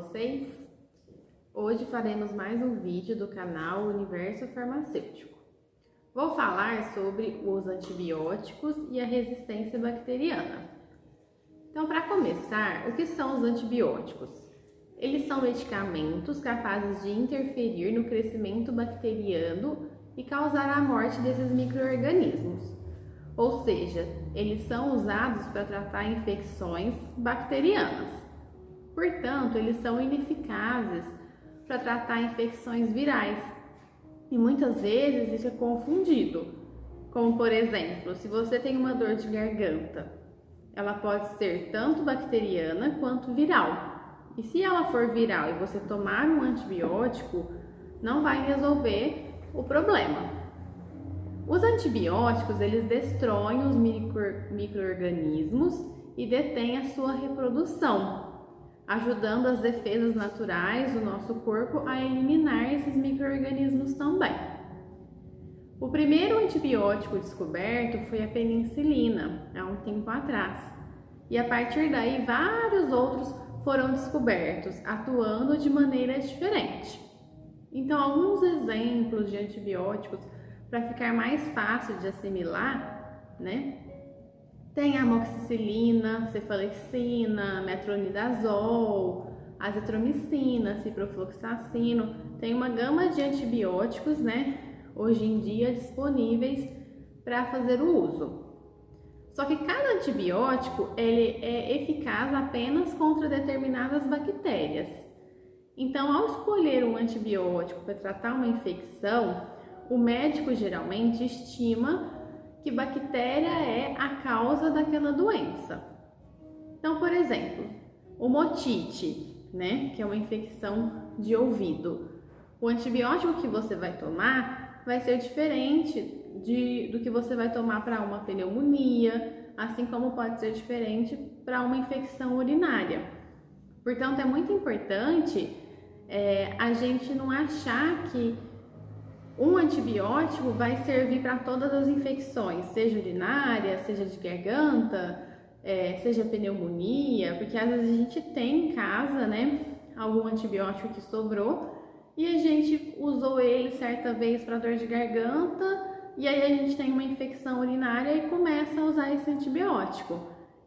vocês? Hoje faremos mais um vídeo do canal Universo Farmacêutico. Vou falar sobre os antibióticos e a resistência bacteriana. Então, para começar, o que são os antibióticos? Eles são medicamentos capazes de interferir no crescimento bacteriano e causar a morte desses micro-organismos. Ou seja, eles são usados para tratar infecções bacterianas. Portanto, eles são ineficazes para tratar infecções virais. E muitas vezes isso é confundido. Como, por exemplo, se você tem uma dor de garganta, ela pode ser tanto bacteriana quanto viral. E se ela for viral e você tomar um antibiótico, não vai resolver o problema. Os antibióticos, eles destroem os micro-organismos e detêm a sua reprodução, ajudando as defesas naturais do nosso corpo a eliminar esses micro-organismos também. O primeiro antibiótico descoberto foi a penicilina, há um tempo atrás. E a partir daí, vários outros foram descobertos, atuando de maneira diferente. Então, alguns exemplos de antibióticos, para ficar mais fácil de assimilar, né? Tem a amoxicilina, cefalexina, metronidazol, azitromicina, ciprofloxacino. Tem uma gama de antibióticos, né? Hoje em dia disponíveis para fazer o uso. Só que cada antibiótico ele é eficaz apenas contra determinadas bactérias. Então, ao escolher um antibiótico para tratar uma infecção, o médico geralmente estima que bactéria é a causa daquela doença. Então, por exemplo, otite, né, que é uma infecção de ouvido. O antibiótico que você vai tomar vai ser diferente do que você vai tomar para uma pneumonia, assim como pode ser diferente para uma infecção urinária. Portanto, é muito importante a gente não achar que um antibiótico vai servir para todas as infecções, seja urinária, seja de garganta, seja pneumonia, porque às vezes a gente tem em casa, né, algum antibiótico que sobrou e a gente usou ele certa vez para dor de garganta e aí a gente tem uma infecção urinária e começa a usar esse antibiótico.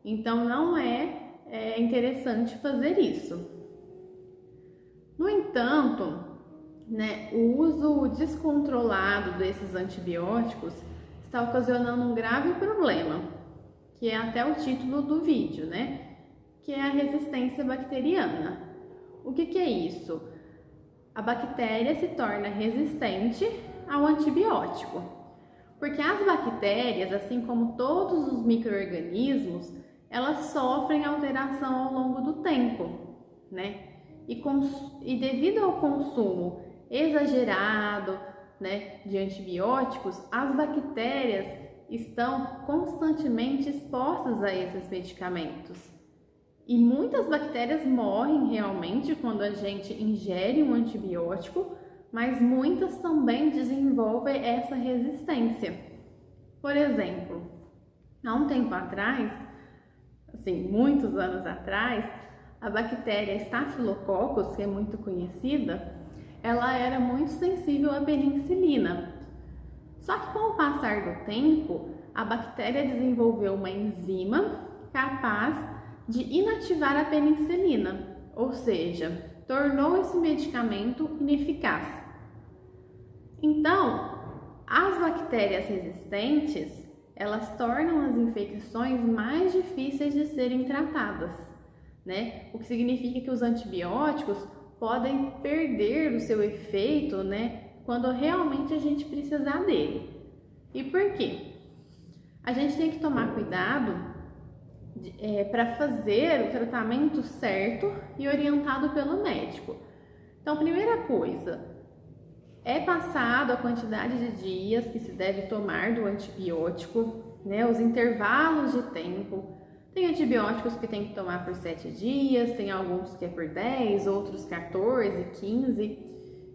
Então não é interessante fazer isso. No entanto, né, o uso descontrolado desses antibióticos está ocasionando um grave problema, que é até o título do vídeo, né? Que é a resistência bacteriana. O que é isso? A bactéria se torna resistente ao antibiótico, porque as bactérias, assim como todos os micro-organismos, elas sofrem alteração ao longo do tempo, né? E devido ao consumo exagerado, né, de antibióticos, as bactérias estão constantemente expostas a esses medicamentos. E muitas bactérias morrem realmente quando a gente ingere um antibiótico, mas muitas também desenvolvem essa resistência. Por exemplo, há um tempo atrás, assim, muitos anos atrás, a bactéria Staphylococcus, que é muito conhecida, ela era muito sensível à penicilina. Só que com o passar do tempo, a bactéria desenvolveu uma enzima capaz de inativar a penicilina, ou seja, tornou esse medicamento ineficaz. Então, as bactérias resistentes, elas tornam as infecções mais difíceis de serem tratadas, né? O que significa que os antibióticos podem perder o seu efeito, né, quando realmente a gente precisar dele. E por quê? A gente tem que tomar cuidado para fazer o tratamento certo e orientado pelo médico. Então, primeira coisa, é passado a quantidade de dias que se deve tomar do antibiótico, né, os intervalos de tempo. Tem antibióticos que tem que tomar por 7 dias, tem alguns que é por 10, outros 14, 15.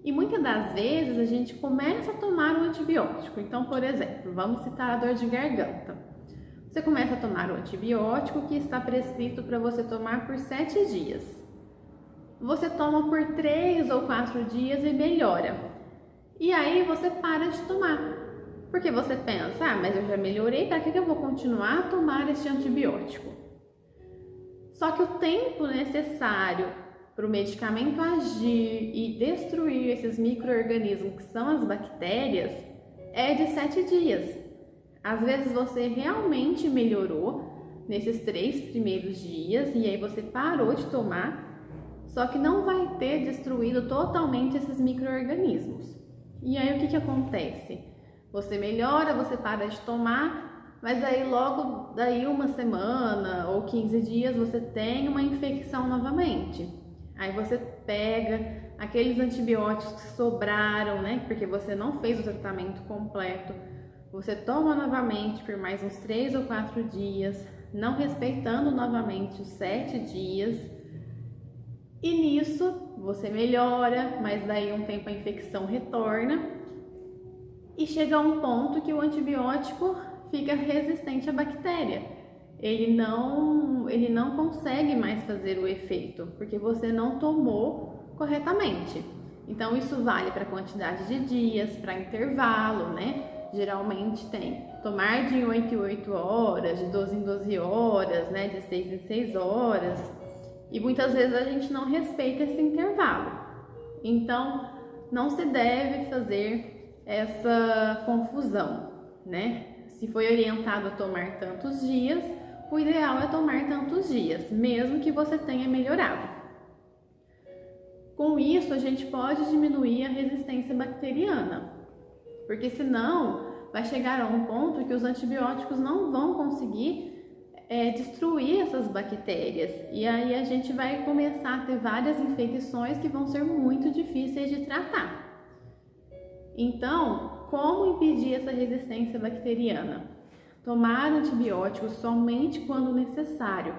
E muitas das vezes a gente começa a tomar o antibiótico. Então, por exemplo, vamos citar a dor de garganta. Você começa a tomar o antibiótico que está prescrito para você tomar por 7 dias. você toma por 3 ou 4 dias e melhora. E aí você para de tomar, porque você pensa, mas eu já melhorei, para que eu vou continuar a tomar este antibiótico? Só que o tempo necessário para o medicamento agir e destruir esses micro-organismos que são as bactérias é de 7 dias. Às vezes você realmente melhorou nesses 3 primeiros dias e aí você parou de tomar, só que não vai ter destruído totalmente esses micro-organismos. E aí o que acontece? Você melhora, você para de tomar, mas aí logo daí uma semana ou 15 dias você tem uma infecção novamente. Aí você pega aqueles antibióticos que sobraram, né? Porque você não fez o tratamento completo. Você toma novamente por mais uns 3 ou 4 dias, não respeitando novamente os 7 dias. E nisso você melhora, mas daí um tempo a infecção retorna. E chega a um ponto que o antibiótico fica resistente à bactéria. Ele não consegue mais fazer o efeito, porque você não tomou corretamente. Então isso vale para quantidade de dias, para intervalo, né? Geralmente tem tomar de 8 em 8 horas, de 12 em 12 horas, né? De 6 em 6 horas. E muitas vezes a gente não respeita esse intervalo. Então não se deve fazer essa confusão, né? Se foi orientado a tomar tantos dias, o ideal é tomar tantos dias, mesmo que você tenha melhorado. Com isso, a gente pode diminuir a resistência bacteriana, porque senão vai chegar a um ponto que os antibióticos não vão conseguir destruir essas bactérias, e aí a gente vai começar a ter várias infecções que vão ser muito difíceis de tratar. Então, como impedir essa resistência bacteriana? Tomar antibióticos somente quando necessário,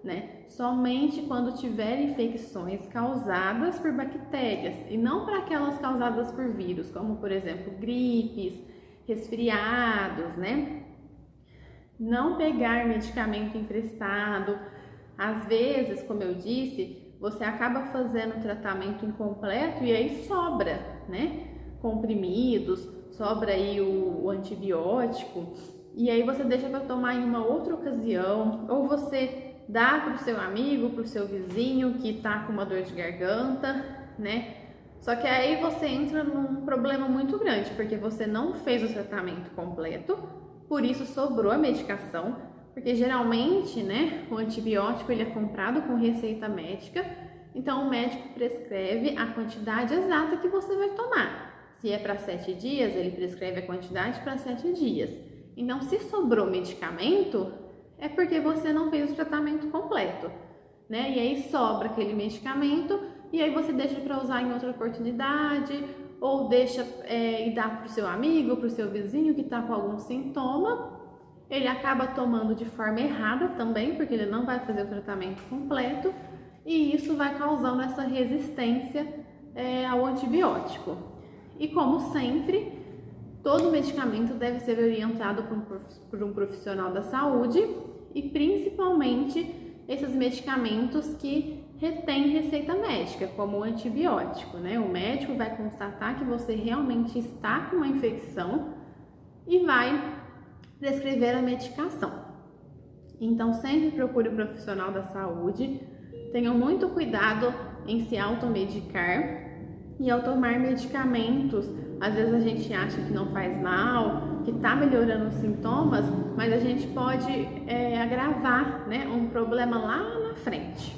né? Somente quando tiver infecções causadas por bactérias e não para aquelas causadas por vírus, como por exemplo gripes, resfriados, né? Não pegar medicamento emprestado. Às vezes, como eu disse, você acaba fazendo o tratamento incompleto e aí sobra, né? Comprimidos, sobra aí o antibiótico. E aí você deixa para tomar em uma outra ocasião, ou você dá para o seu amigo, para o seu vizinho que está com uma dor de garganta, né? Só que aí você entra num problema muito grande, porque você não fez o tratamento completo, por isso sobrou a medicação, porque geralmente, né, o antibiótico ele é comprado com receita médica, então o médico prescreve a quantidade exata que você vai tomar. Se é para 7 dias, ele prescreve a quantidade para 7 dias. Então, se sobrou medicamento, é porque você não fez o tratamento completo, né? E aí sobra aquele medicamento e aí você deixa para usar em outra oportunidade ou deixa e dá para o seu amigo, para o seu vizinho que está com algum sintoma. Ele acaba tomando de forma errada também, porque ele não vai fazer o tratamento completo e isso vai causando essa resistência ao antibiótico. E como sempre, todo medicamento deve ser orientado por um profissional da saúde e principalmente esses medicamentos que retêm receita médica, como o antibiótico, né? O médico vai constatar que você realmente está com uma infecção e vai prescrever a medicação. Então sempre procure o profissional da saúde, tenham muito cuidado em se automedicar e ao tomar medicamentos. Às vezes a gente acha que não faz mal, que está melhorando os sintomas, mas a gente pode agravar, né, um problema lá na frente.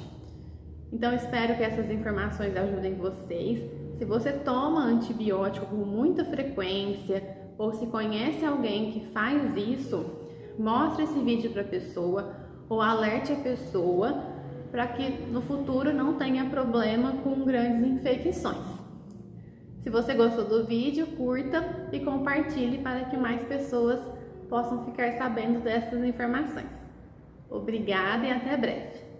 Então espero que essas informações ajudem vocês. Se você toma antibiótico com muita frequência ou se conhece alguém que faz isso, mostre esse vídeo para a pessoa ou alerte a pessoa para que no futuro não tenha problema com grandes infecções. Se você gostou do vídeo, curta e compartilhe para que mais pessoas possam ficar sabendo dessas informações. Obrigada e até breve!